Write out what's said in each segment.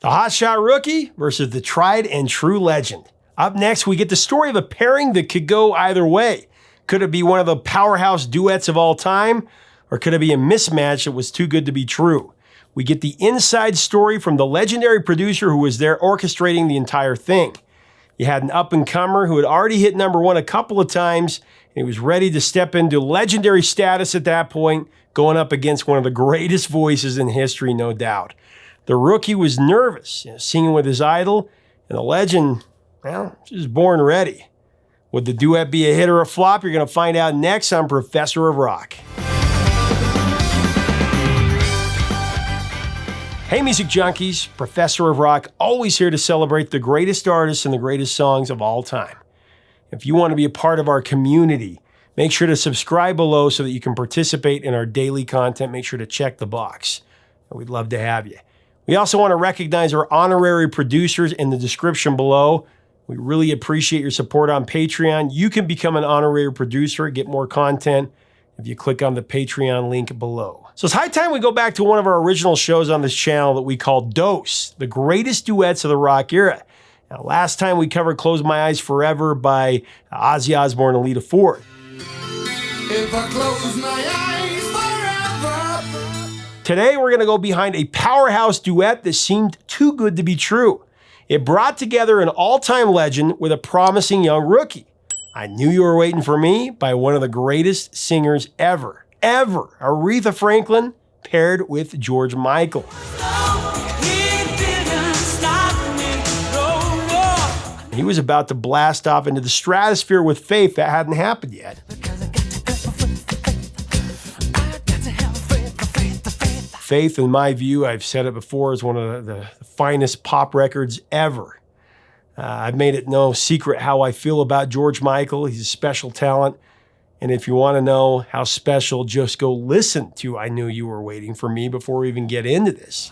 The hotshot rookie versus the tried and true legend. Up next, we get the story of a pairing that could go either way. Could it be one of the powerhouse duets of all time, or could it be a mismatch that was too good to be true? We get the inside story from the legendary producer who was there orchestrating the entire thing. You had an up-and-comer who had already hit number one a couple of times, and he was ready to step into legendary status at that point, going up against one of the greatest voices in history, no doubt. The rookie was nervous, singing with his idol, and the legend, well, she was born ready. Would the duet be a hit or a flop? You're going to find out next on Professor of Rock. Hey, music junkies, Professor of Rock, always here to celebrate the greatest artists and the greatest songs of all time. If you want to be a part of our community, make sure to subscribe below so that you can participate in our daily content. Make sure to check the box. We'd love to have you. We also want to recognize our honorary producers in the description below. We really appreciate your support on Patreon. You can become an honorary producer, get more content if you click on the Patreon link below. So it's high time we go back to one of our original shows on this channel that we call Dose, the greatest duets of the rock era. Now, last time we covered Close My Eyes Forever by Ozzy Osbourne and Lita Ford. If I close my eyes forever. Today, we're going to go behind a powerhouse duet that seemed too good to be true. It brought together an all-time legend with a promising young rookie. I Knew You Were Waiting for Me by one of the greatest singers ever, Aretha Franklin, paired with George Michael. He was about to blast off into the stratosphere with Faith. That hadn't happened yet. Faith, in my view, I've said it before, is one of the finest pop records ever. I've made it no secret how I feel about George Michael. He's a special talent. And if you want to know how special, just go listen to I Knew You Were Waiting for Me before we even get into this.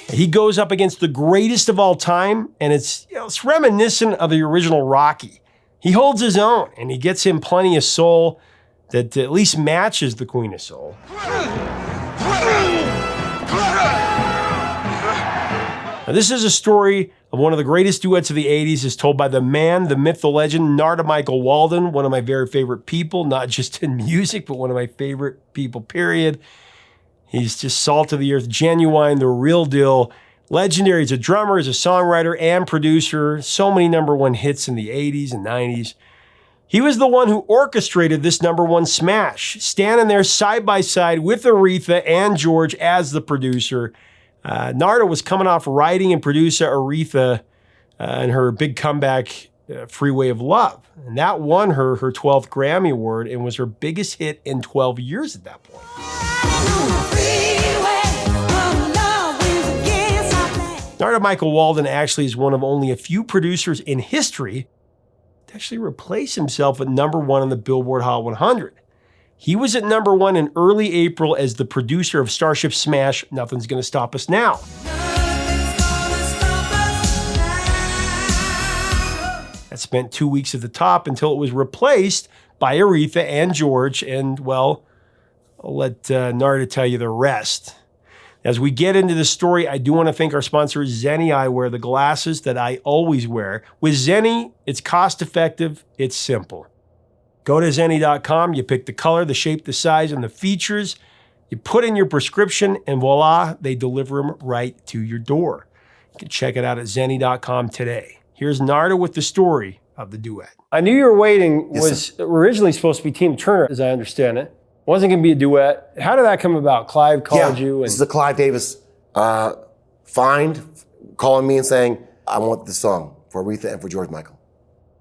He goes up against the greatest of all time, and it's reminiscent of the original Rocky. He holds his own, and he gets him plenty of soul that at least matches the Queen of Soul. Now, this is a story of one of the greatest duets of the 80s, as told by the man, the myth, the legend, Narada Michael Walden, one of my very favorite people, not just in music, but one of my favorite people, period. He's just salt of the earth, genuine, the real deal. Legendary. He's a drummer, he's a songwriter and producer. So many number one hits in the 80s and 90s. He was the one who orchestrated this number one smash, standing there side by side with Aretha and George as the producer. Narada was coming off writing and producing Aretha in her big comeback, Freeway of Love. And that won her 12th Grammy Award and was her biggest hit in 12 years at that point. Narada Michael Walden actually is one of only a few producers in history to actually replace himself at number one on the Billboard Hot 100. He was at number one in early April as the producer of Starship Smash, Nothing's Gonna Stop Us Now. That spent 2 weeks at the top until it was replaced by Aretha and George, and well, I'll let Narada tell you the rest. As we get into the story, I do want to thank our sponsor, Zenni Eyewear, the glasses that I always wear. With Zenni, it's cost-effective, it's simple. Go to Zenni.com, you pick the color, the shape, the size, and the features. You put in your prescription, and voila, they deliver them right to your door. You can check it out at Zenni.com today. Here's Narada with the story of the duet. I Knew You Were Waiting was originally supposed to be Tina Turner, as I understand it. Wasn't going to be a duet. How did that come about? Clive called you? This is the Clive Davis calling me and saying, I want this song for Aretha and for George Michael.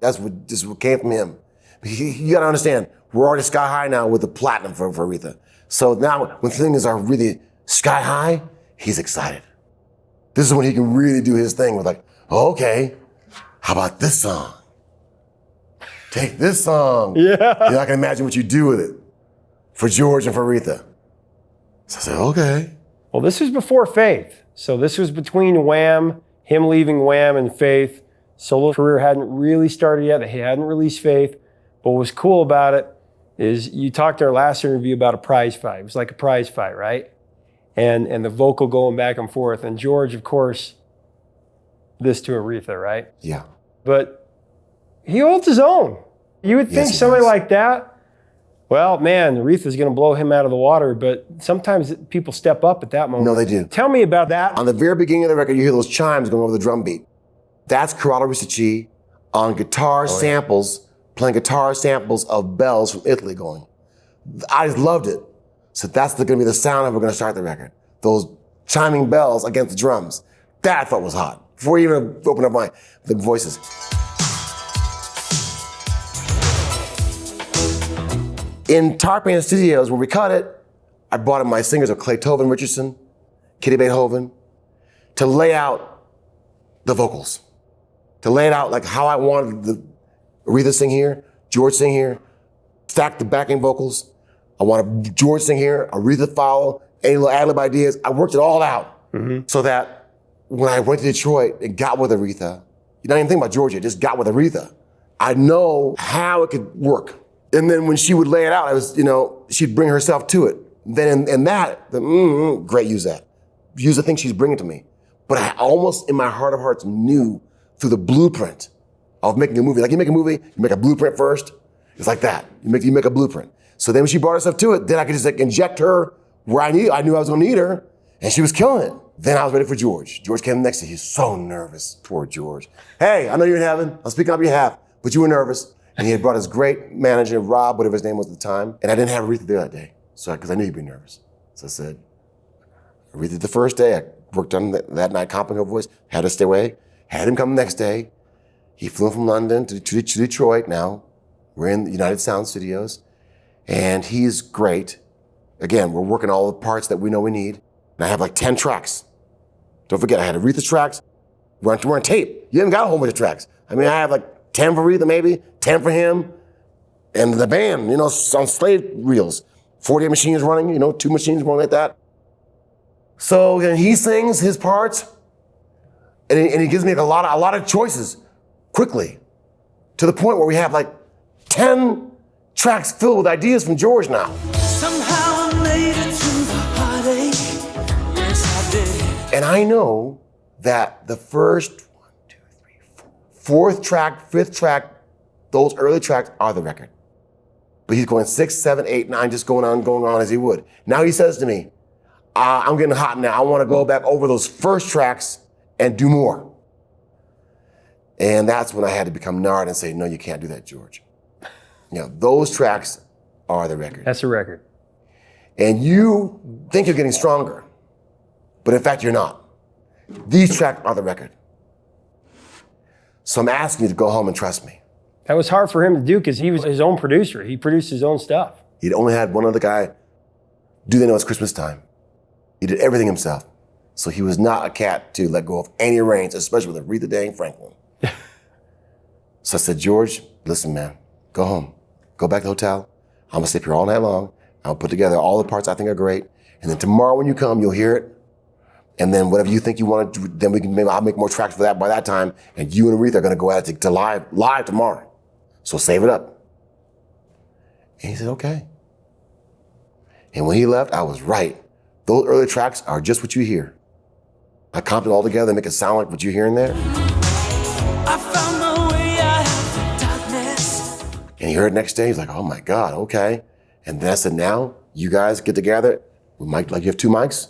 This is what came from him. You got to understand, we're already sky high now with the platinum for Aretha. So now when things are really sky high, he's excited. This is when he can really do his thing with like, oh, okay, how about this song? Take this song. Yeah. I can imagine what you do with it for George and for Aretha. So I said, okay. Well, this was before Faith. So this was between Wham, him leaving Wham and Faith. Solo career hadn't really started yet. He hadn't released Faith. But what was cool about it, is you talked in our last interview about a prize fight. It was like a prize fight, right? And the vocal going back and forth. And George, of course, this to Aretha, right? Yeah. But he holds his own. You would think somebody like that, well, man, Aretha's going to blow him out of the water, but sometimes people step up at that moment. No, they do. Tell me about that. On the very beginning of the record, you hear those chimes going over the drum beat. That's Corrado Riscici on guitar samples, playing guitar samples of bells from Italy going. I just loved it. So that's going to be the sound of we're going to start the record. Those chiming bells against the drums. That I thought was hot. Before you even open up the voices. In Tarpan Studios, where we cut it, I brought in my singers of Clay Tovin Richardson, Kitty Beethoven, to lay out the vocals. To lay it out like how I wanted the Aretha sing here, George sing here, stack the backing vocals. I wanted George sing here, Aretha follow, any little ad-lib ideas. I worked it all out so that when I went to Detroit and got with Aretha, you don't even think about George yet, just got with Aretha. I know how it could work. And then when she would lay it out, I was, she'd bring herself to it. Then in that, great, use that. Use the thing she's bringing to me. But I almost, in my heart of hearts, knew through the blueprint of making a movie. Like you make a movie, you make a blueprint first. It's like that. You make a blueprint. So then when she brought herself to it, then I could just inject her where I knew I was gonna need her, and she was killing it. Then I was ready for George. George came next to me. He's so nervous. Poor George. Hey, I know you're in heaven. I'm speaking on your behalf, but you were nervous. And he had brought his great manager, Rob, whatever his name was at the time, and I didn't have Aretha there that day, because I knew he'd be nervous. So I said, Aretha the first day, I worked on that night, comping her voice, had her stay away, had him come the next day. He flew from London to Detroit now. We're in the United Sound Studios, and he's great. Again, we're working all the parts that we know we need, and I have like 10 tracks. Don't forget, I had Aretha's tracks. We're on tape. You haven't got a whole bunch of tracks. I mean, I have like 10 for Aretha maybe, 10 for him, and the band, on slave reels. 48 machines running, 2 machines running like that. So then he sings his parts, and he gives me a lot of choices quickly, to the point where we have like 10 tracks filled with ideas from George now. Somehow I made it to the heartache. Yes, I did. And I know that the first 4th track, 5th track, those early tracks are the record. But he's going 6, 7, 8, 9, just going on as he would. Now he says to me, I'm getting hot now. I want to go back over those first tracks and do more. And that's when I had to become Nard and say, no, you can't do that, George. Those tracks are the record. That's a record. And you think you're getting stronger, but in fact, you're not. These tracks are the record. So I'm asking you to go home and trust me. That was hard for him to do because he was his own producer. He produced his own stuff. He'd only had one other guy do They Know It's Christmas Time. He did everything himself. So he was not a cat to let go of any reins, especially with Aretha dang Franklin. So I said, George, listen, man, go home. Go back to the hotel. I'm gonna sleep here all night long. I'll put together all the parts I think are great. And then tomorrow when you come, you'll hear it. And then whatever you think you want to do, then I'll make more tracks for that by that time. And you and Aretha are gonna go at it to live tomorrow. So save it up. And he said, okay. And when he left, I was right. Those early tracks are just what you hear. I comped it all together and make it sound like what you're hearing there. I found my way out of the darkness. And he heard it next day, he's like, oh my God, okay. And then I said, now you guys get together, we might, like you have 2 mics.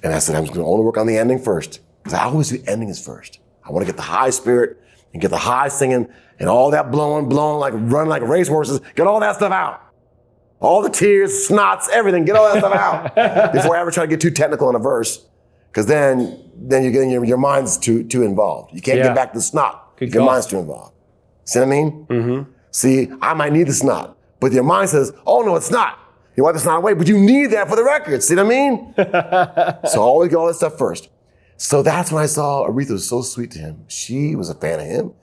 And I said, I'm just gonna only work on the ending first. Because I always do endings first. I wanna get the high spirit and get the high singing and all that blowing, like running like racehorses, get all that stuff out. All the tears, snots, everything, get all that stuff out. Before I ever try to get too technical in a verse. Because then you're getting your mind's too involved. You can't get back to the snot. Good your call. mind's too involved. See what I mean? Mm-hmm. See, I might need the snot, but your mind says, oh no, it's not. You wipe the snot away, but you need that for the record. See what I mean? So always get all that stuff first. So that's when I saw Aretha was so sweet to him. She was a fan of him,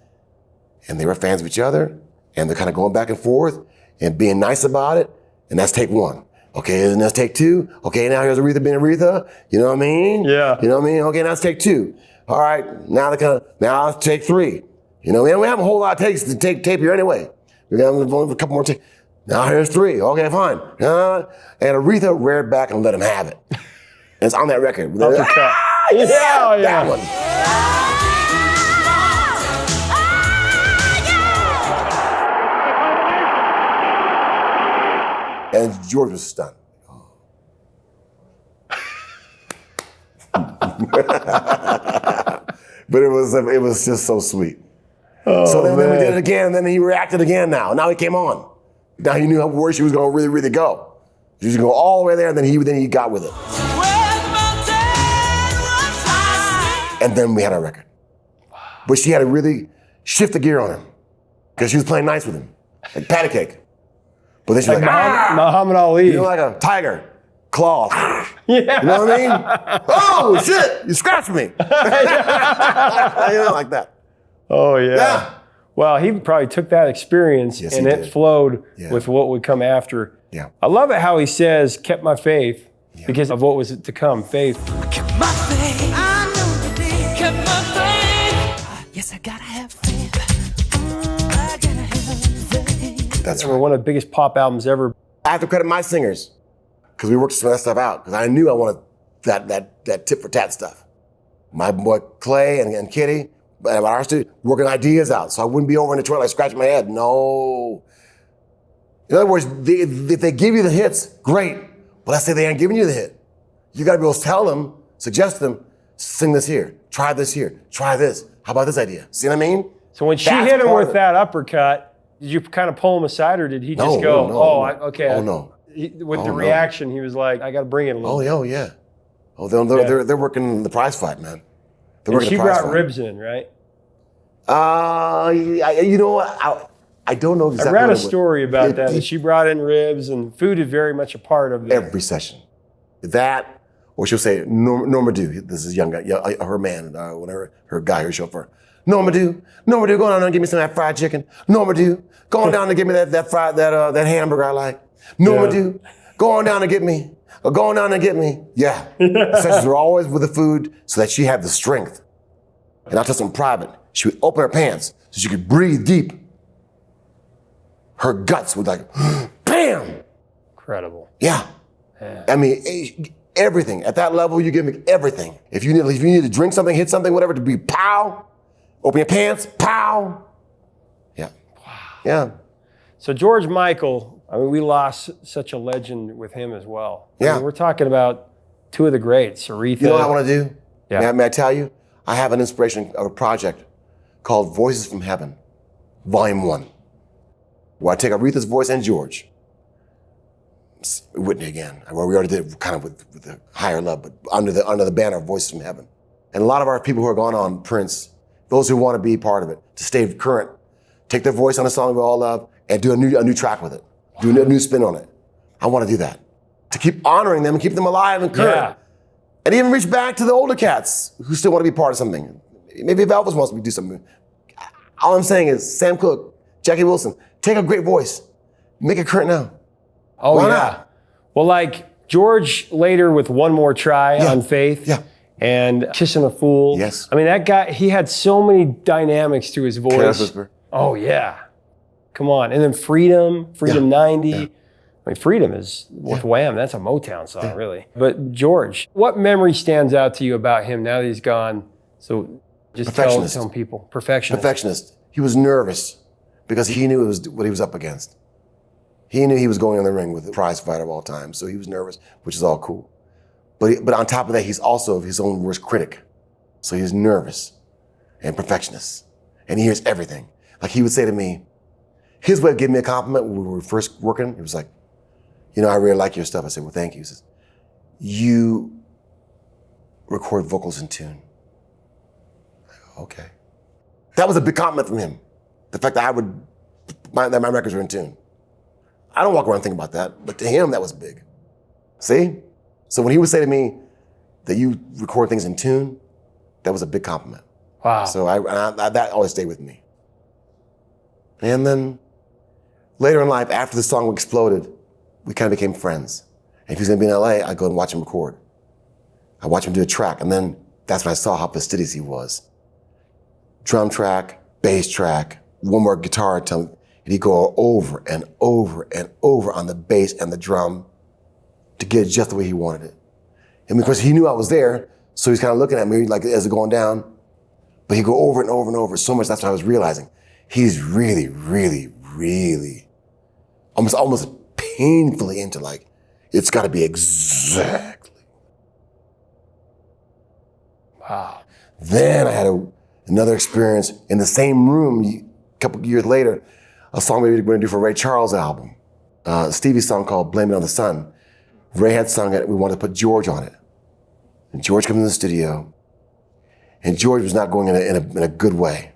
and they were fans of each other, and they're kind of going back and forth and being nice about it. And that's take 1. Okay, and that's take 2. Okay, now here's Aretha being Aretha. You know what I mean? Yeah. You know what I mean? Okay, now it's take 2. All right, now it's take 3. We don't have a whole lot of takes to tape here anyway. We got a couple more takes. Now here's 3. Okay, fine. And Aretha reared back and let him have it. And it's on that record. Uppercut. Yeah, yeah. that one. And George was stunned. But it was just so sweet. Oh, so then we man. did it again, and then he reacted again now. Now he came on. Now he knew where she was going to really, really go. She was going to go all the way there, and then he got with it. And then we had our record. But she had to really shift the gear on him because she was playing nice with him, like patty cake. But then she's like, Muhammad Ali. you know, like a tiger, claws. Yeah. You know what I mean? Oh, shit, you scratched me. You know, like that. Oh, yeah. Yeah. Well, he probably took that experience Yes, and he it did. flowed Yeah. with what would come after. Yeah. I love it how he says, kept my faith because of what was to come, faith. Kept my faith. I know you did. Kept my faith. Yes, I gotta have faith. I gotta have faith. That's I right. mean, one of the biggest pop albums ever. I have to credit my singers because we worked some of that stuff out because I knew I wanted that tit for tat stuff. My boy Clay and Kitty at our studio working ideas out so I wouldn't be over in Detroit like scratching my head. No. In other words, if they give you the hits, great. But let's say they ain't giving you the hit. You got to be able to tell them, suggest them, sing this here, try this here, try this. How about this idea? See what I mean? So when she That's hit him part with of it. that uppercut, did you kind of pull him aside or did he just No, go, no, oh, no. okay. Oh, no. With Oh, the no. reaction, he was like, I got to bring it a little bit. Oh, yeah. Oh, they're working the prize fight, man. They're And working she the prize brought fight. ribs in, right? You know what? I don't know exactly. I read what a it was. story about that she brought in ribs and food is very much a part of that. Every session. That, or she'll say, Norma Do, this is young guy, her man, her guy, her chauffeur. Norma Do, go on down and give me some of that fried chicken. Norma Do, go on down and give me that hamburger I like. Norma Do, go on down and get me. Yeah. The sessions were always with the food so that she had the strength. And I'll tell you something private. She would open her pants so she could breathe deep. Her guts would like, bam! Incredible. Yeah. I mean, everything. At that level, you give me everything. If you need to drink something, hit something, whatever, to be pow. Open your pants, pow. Yeah. Wow. Yeah. So George Michael, I mean, we lost such a legend with him as well. I Yeah. mean, we're talking about two of the greats, Aretha. You know what I want to do? Yeah. May I tell you? I have an inspiration of a project called Voices from Heaven, Volume 1, where I take Aretha's voice and George. Whitney again, where we already did kind of with the higher love, but under the banner of Voices from Heaven. And a lot of our people who are gone on, Prince, those who want to be part of it, to stay current, take their voice on a song we all love and do a new track with it, do a new spin on it. I want to do that, to keep honoring them and keep them alive and current. Yeah. And even reach back to the older cats who still want to be part of something. Maybe if Elvis wants to do something. All I'm saying is Sam Cooke, Jackie Wilson, take a great voice, make it current now. Oh, Why yeah. not? Well, like George later with One More Try on Faith. Yeah. And Kissing a Fool. Yes. I mean, that guy, he had so many dynamics to his voice. Careless Whisper. Oh, yeah. Come on. And then Freedom 90. Yeah. I mean, Freedom is with Wham. That's a Motown song, really. But George, what memory stands out to you about him now that he's gone? So just tell people. Perfectionist. He was nervous because he knew it was what he was up against. He knew he was going in the ring with the prize fighter of all time, so he was nervous, which is all cool. But on top of that, he's also his own worst critic. So he's nervous and perfectionist. And he hears everything. Like he would say to me, his way of giving me a compliment when we were first working, he was like, you know, I really like your stuff. I said, well, thank you. He says, you record vocals in tune. I go, okay. That was a big compliment from him. The fact that that my records were in tune. I don't walk around thinking about that, but to him, that was big. See? So when he would say to me that you record things in tune, that was a big compliment. Wow. So that always stayed with me. And then later in life, after the song exploded, we kind of became friends. And if he's gonna be in LA, I'd go and watch him record. I watch him do a track, and then that's when I saw how fastidious he was. Drum track, bass track, one more guitar, and And he'd go over and over and over on the bass and the drum to get it just the way he wanted it. And because he knew I was there, so he's kind of looking at me like as it's going down. But he'd go over and over and over so much, that's what I was realizing. He's really, really, really, almost painfully into like, it's got to be exactly. Wow. Then I had another experience in the same room a couple years later, a song we were going to do for Ray Charles' album, Stevie's song called Blame It on the Sun. Ray had sung it, we wanted to put George on it. And George comes in the studio, and George was not going in a good way.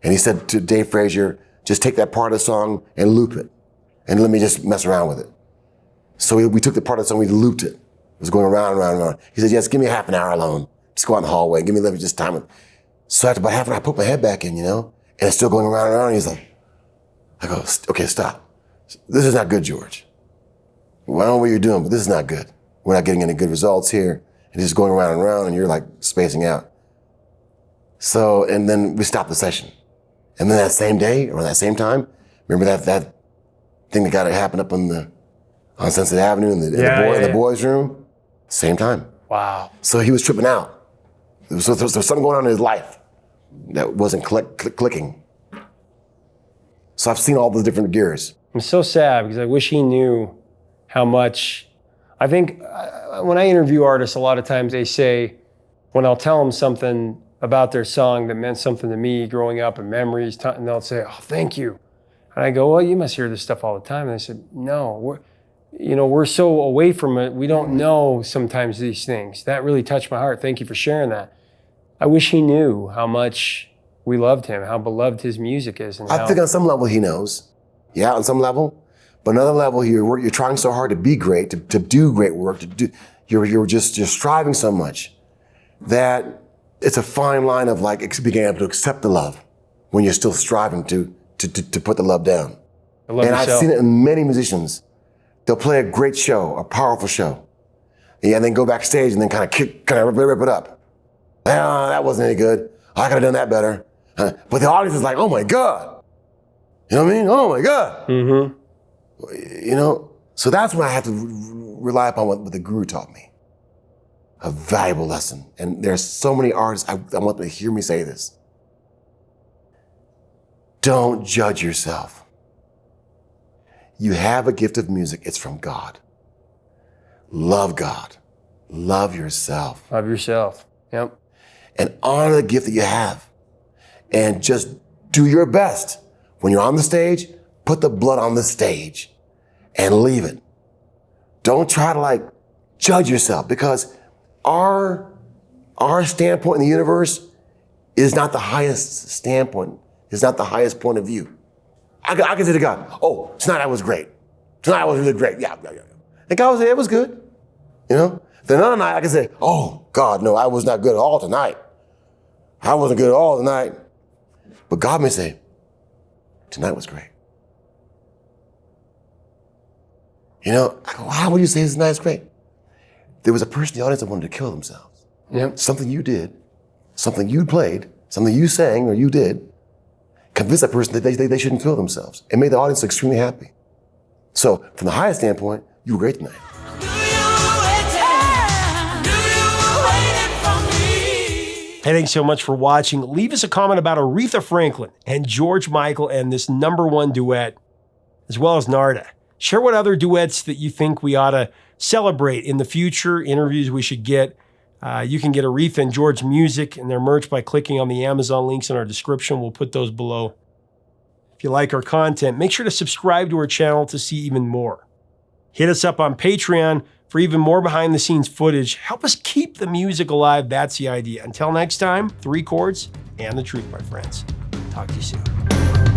And he said to Dave Frazier, just take that part of the song and loop it, and let me just mess around with it. So we took the part of the song, we looped it. It was going around and around and around. He said, yes, give me half an hour alone. Just go out in the hallway, give me a little just time. So after about half an hour, I put my head back in, and it's still going around and around. And he's like, I go, okay, stop. This is not good, George. Well, I don't know what you're doing, but this is not good. We're not getting any good results here. And it's just going around and around, and you're like spacing out. So, and then we stopped the session. And then that same day, or that same time, remember that thing that happened up on Sunset Avenue in the boys' room? Same time. Wow. So he was tripping out. There was something going on in his life that wasn't clicking. So I've seen all the different gears. I'm so sad because I wish he knew how much. I think when I interview artists, a lot of times they say, when I'll tell them something about their song that meant something to me growing up and memories, and they'll say, oh, thank you. And I go, well, you must hear this stuff all the time. And they said, no, we're so away from it. We don't know sometimes these things. That really touched my heart. Thank you for sharing that. I wish he knew how much we loved him, how beloved his music is. And I think on some level he knows. Yeah, on some level. But another level, you're trying so hard to be great, to do great work, you're just striving so much that it's a fine line of like being able to accept the love when you're still striving to put the love down. And I've seen it in many musicians. They'll play a great show, a powerful show, and then go backstage and then kind of rip it up. Well, that wasn't any good. I could have done that better. But the audience is like, oh my God. You know what I mean? Oh my God. Mm-hmm. So that's when I have to rely upon what the guru taught me. A valuable lesson. And there's so many artists, I want them to hear me say this. Don't judge yourself. You have a gift of music, it's from God. Love God. Love yourself. Love yourself. Yep. And honor the gift that you have. And just do your best. When you're on the stage, put the blood on the stage and leave it. Don't try to judge yourself, because our standpoint in the universe is not the highest standpoint. It's not the highest point of view. I can say to God, oh, tonight I was great. Tonight I was really great. Yeah. And God will say, it was good. Then another night I can say, oh, God, no, I was not good at all tonight. I wasn't good at all tonight. But God may say, tonight was great. I go, how would you say this night is great? There was a person in the audience that wanted to kill themselves. Yep. Something you did, something you played, something you sang or you did, convinced that person that they shouldn't kill themselves. It made the audience extremely happy. So from the highest standpoint, you were great tonight. Hey, thanks so much for watching. Leave us a comment about Aretha Franklin and George Michael and this #1 duet, as well as Narada. Share what other duets that you think we ought to celebrate in the future, interviews we should get. You can get Aretha and George music and their merch by clicking on the Amazon links in our description. We'll put those below. If you like our content, make sure to subscribe to our channel to see even more. Hit us up on Patreon for even more behind-the-scenes footage. Help us keep the music alive. That's the idea. Until next time, 3 chords and the truth, my friends. Talk to you soon.